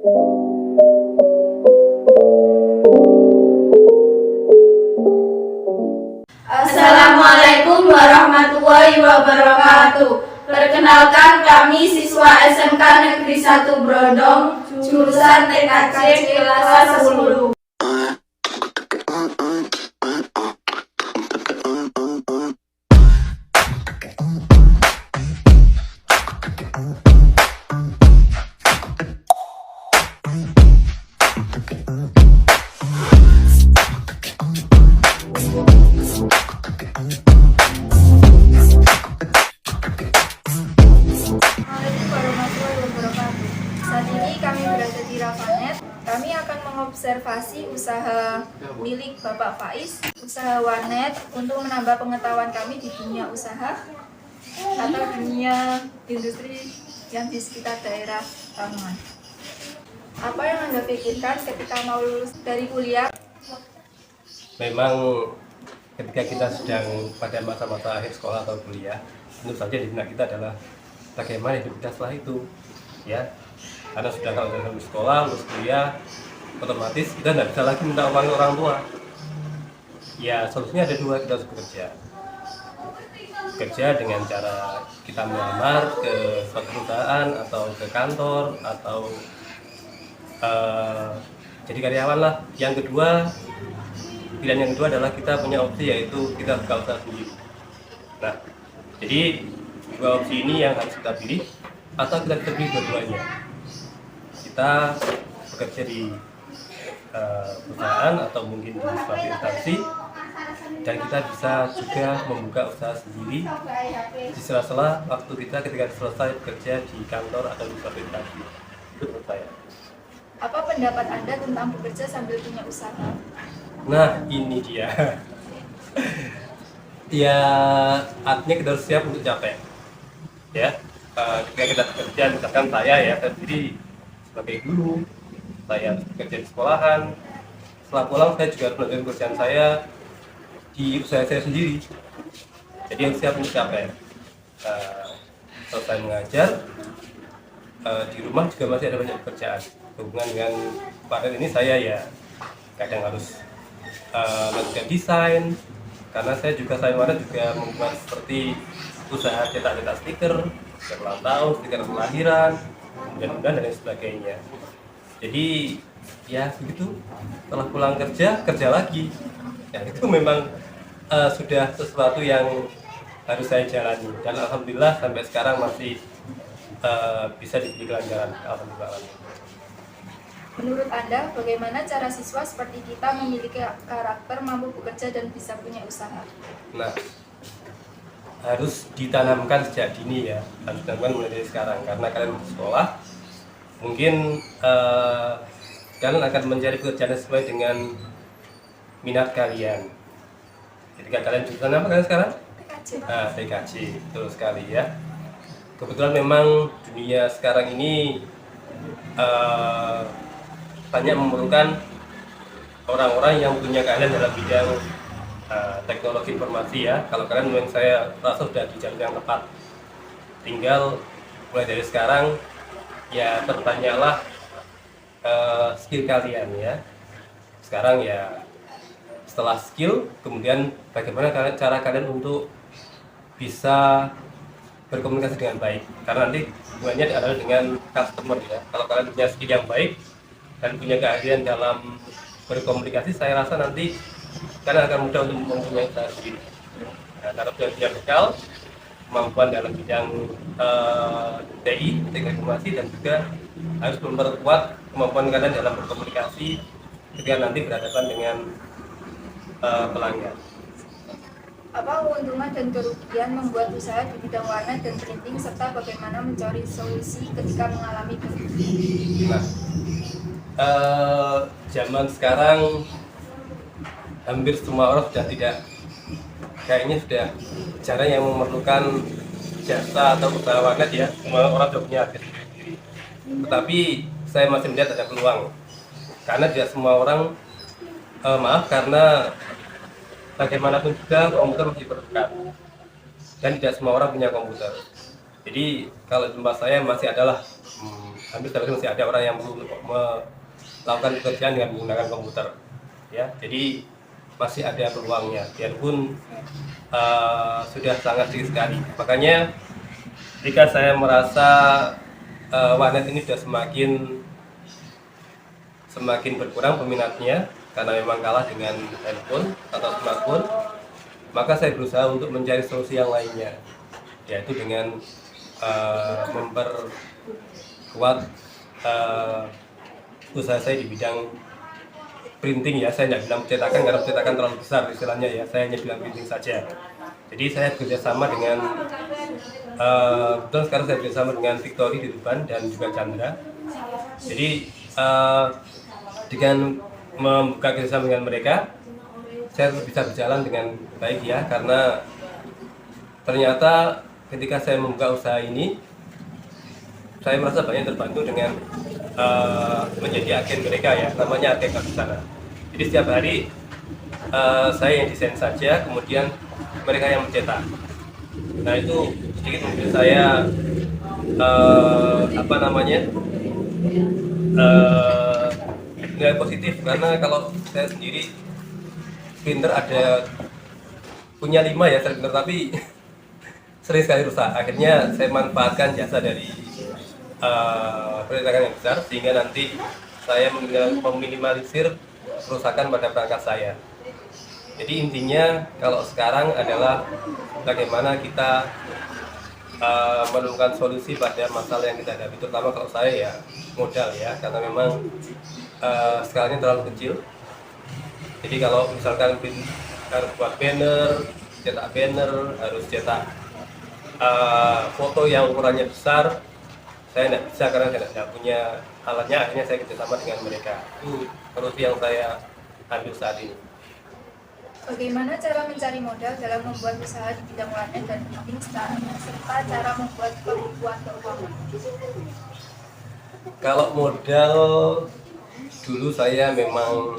Assalamualaikum warahmatullahi wabarakatuh. Perkenalkan, kami siswa SMK Negeri 1 Brondong, jurusan TKJ kelas 10. Assalamualaikum warahmatullahi wabarakatuh. Saat ini kami berada di Ravanet. Kami akan mengobservasi usaha milik Bapak Faiz, usaha warnet, untuk menambah pengetahuan kami di dunia usaha atau dunia industri yang di sekitar daerah Lamongan. Apa yang Anda pikirkan ketika mau lulus dari kuliah? Memang ketika kita sedang pada masa-masa akhir sekolah atau kuliah, tentu saja di benak kita adalah bagaimana hidup kita setelah itu, ya. Karena kalau sudah lulus sekolah, lulus kuliah, otomatis kita tidak bisa lagi minta uang orang tua. Ya, solusinya ada dua, kita harus bekerja dengan cara kita melamar ke suatu perusahaan atau ke kantor atau jadi karyawan lah. Yang kedua, pilihan yang kedua adalah kita punya opsi, yaitu kita buka usaha sendiri. Nah, jadi dua opsi ini yang harus kita pilih, atau kita bisa pilih dua-duanya. Kita bekerja di perusahaan atau mungkin di suatu instansi, dan kita bisa juga membuka usaha sendiri di sela-sela waktu kita ketika selesai bekerja di kantor atau di suatu instansi. Itu menurut saya. Apa pendapat Anda tentang bekerja sambil punya usaha? Nah, ini dia. Ya, artinya kita harus siap untuk capek. Ya, ketika kita bekerja, misalkan saya sendiri sebagai guru, saya bekerja di sekolahan. Setelah pulang, saya juga harus melanjutkan pekerjaan saya di usaha saya sendiri. Jadi harus siap untuk capek. Selesai mengajar, di rumah juga masih ada banyak pekerjaan. Hubungan dengan partner ini saya ya kadang harus melakukan desain, karena saya warna juga membuat seperti usaha cetak-cetak stiker ulang tahun, stiker kelahiran, dan lain sebagainya. Jadi ya begitu, setelah pulang kerja lagi. Ya, itu memang sudah sesuatu yang harus saya jalani, dan alhamdulillah sampai sekarang masih bisa diberi kelancaran. Alhamdulillah. Menurut Anda, bagaimana cara siswa seperti kita memiliki karakter mampu bekerja dan bisa punya usaha? Nah, harus ditanamkan sejak dini ya, harus ditanamkan mulai dari sekarang, karena kalian di sekolah, mungkin kalian akan mencari pekerjaan sesuai dengan minat kalian. Ketika kalian jurusan apa kalian sekarang? TKJ. TKJ, betul sekali ya. Kebetulan memang dunia sekarang ini banyak memerlukan orang-orang yang punya keahlian dalam bidang teknologi informasi ya. Kalau kalian memang, saya rasa sudah di jalur yang tepat. Tinggal mulai dari sekarang ya pertanyalah skill kalian ya. Sekarang ya setelah skill, kemudian bagaimana cara kalian untuk bisa berkomunikasi dengan baik. Karena nanti hubungannya adalah dengan customer ya. Kalau kalian punya skill yang baik dan punya keahlian dalam berkomunikasi, saya rasa nanti kalian akan mudah untuk mempunyai usaha sendiri. Nah, kalau punya bekal, kemampuan dalam bidang TI, teknik informasi, dan juga harus memperkuat kemampuan kalian dalam berkomunikasi ketika nanti berhadapan dengan pelanggan. Apa keuntungan dan kerugian membuat usaha di bidang warnet dan printing, serta bagaimana mencari solusi ketika mengalami kerugian? Nah, zaman sekarang hampir semua orang sudah jarang yang memerlukan jasa atau usaha warnet ya. Semua orang sudah punya akses sendiri. Tetapi saya masih melihat ada peluang, karena tidak semua orang karena bagaimanapun juga komputer masih diperlukan, dan tidak semua orang punya komputer. Jadi kalau di tempat saya masih adalah hampir setiap hari masih ada orang yang perlu melakukan pekerjaan dengan menggunakan komputer, ya. Jadi masih ada peluangnya, biarpun sudah sangat sedikit sekali. Makanya ketika saya merasa warnet ini sudah semakin berkurang peminatnya karena memang kalah dengan handphone atau smartphone, maka saya berusaha untuk mencari solusi yang lainnya, yaitu dengan memperkuat usaha saya di bidang printing, ya. Saya tidak bilang percetakan karena percetakan terlalu besar istilahnya, ya. Saya hanya bilang printing saja. Jadi saya bekerjasama dengan betul sekarang saya bekerjasama dengan Victory di Tuban dan juga Chandra. Jadi dengan membuka kerjasama dengan mereka, saya bisa berjalan dengan baik, ya, karena ternyata ketika saya membuka usaha ini, saya merasa banyak terbantu dengan menjadi agen mereka, ya, namanya agen di sana. Jadi setiap hari saya yang desain saja, kemudian mereka yang mencetak. Nah, itu sedikit memberi saya nilai positif, karena kalau saya sendiri printer punya 5, ya, printer, tapi sering sekali rusak. Akhirnya saya manfaatkan jasa dari percetakan yang besar, sehingga nanti saya meminimalisir kerusakan pada perangkat saya. Jadi intinya kalau sekarang adalah bagaimana kita menemukan solusi pada masalah yang kita hadapi, terutama kalau saya, ya, modal, ya, karena memang skalanya terlalu kecil. Jadi kalau misalkan harus buat banner, cetak banner, harus cetak foto yang ukurannya besar, saya tidak bisa karena saya tidak punya alatnya. Akhirnya saya kerjasama dengan mereka. Itu solusi yang saya ambil saat ini. Bagaimana cara mencari modal dalam membuat usaha di bidang warnet dan printing serta cara membuat pembukuan keuangan? Kalau modal, dulu saya memang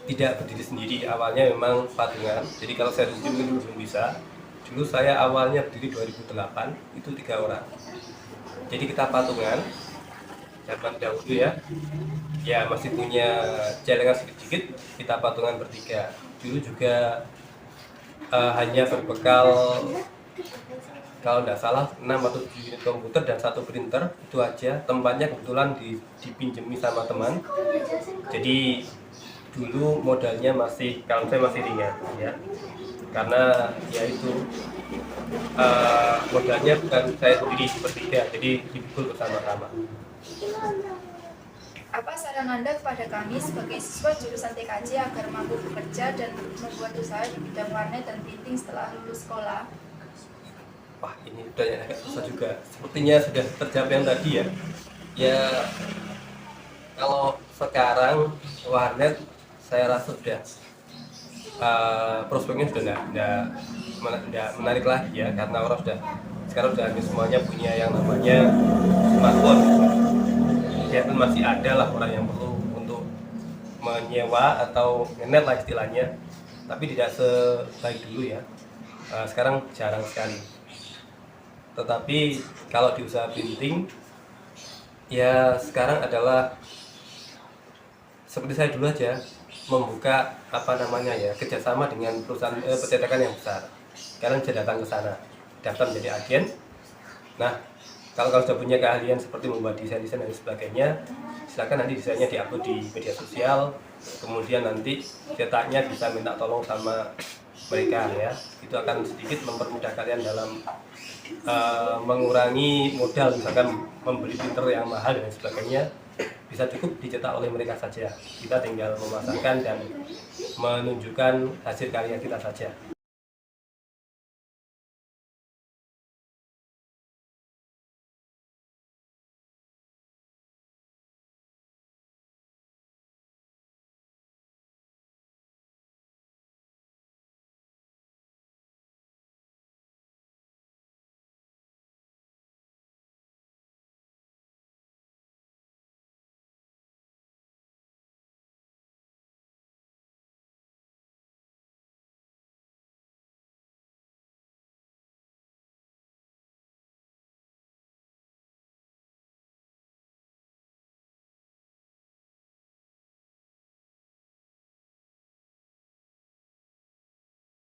tidak berdiri sendiri. Awalnya memang patungan. Jadi kalau saya sendiri belum bisa. Dulu saya awalnya berdiri 2008, itu 3 orang. Jadi kita patungan, zaman dahulu, ya. Ya, masih punya celengan sedikit-sedikit, kita patungan bertiga. Dulu juga hanya berbekal, kalau tidak salah, 6 atau 7 unit komputer dan 1 printer, itu aja. Tempatnya kebetulan dipinjemi sama teman. Jadi dulu modalnya kalau saya masih ringan, ya, karena ya itu modalnya bukan saya sendiri bertiga, jadi dipikul bersama-sama. Apa saran Anda kepada kami sebagai siswa jurusan TKJ agar mampu bekerja dan membuat usaha di bidang warnet dan printing setelah lulus sekolah? Wah, ini udah ya, agak susah juga. Sepertinya sudah terjawab yang tadi, ya. Ya, kalau sekarang warnet saya rasa sudah prospeknya sudah tidak menarik lagi, ya, karena orang sekarang sudah hampir semuanya punya yang namanya smartphone. Ya, masih ada lah orang yang perlu untuk menyewa atau ngenet lah istilahnya, tapi tidak sebaik dulu, ya. Sekarang jarang sekali. Tetapi kalau di usaha printing, ya, sekarang adalah seperti saya dulu aja, membuka kerjasama dengan perusahaan percetakan yang besar. Kalian bisa datang ke sana, daftar menjadi agen. Nah, kalau sudah punya keahlian seperti membuat desain-desain dan sebagainya, silakan nanti desainnya diupload di media sosial, kemudian nanti cetaknya bisa minta tolong sama mereka, ya. Itu akan sedikit mempermudah kalian dalam mengurangi modal, misalkan membeli printer yang mahal dan sebagainya, bisa cukup dicetak oleh mereka saja. Kita tinggal memasarkan dan menunjukkan hasil karya kita saja.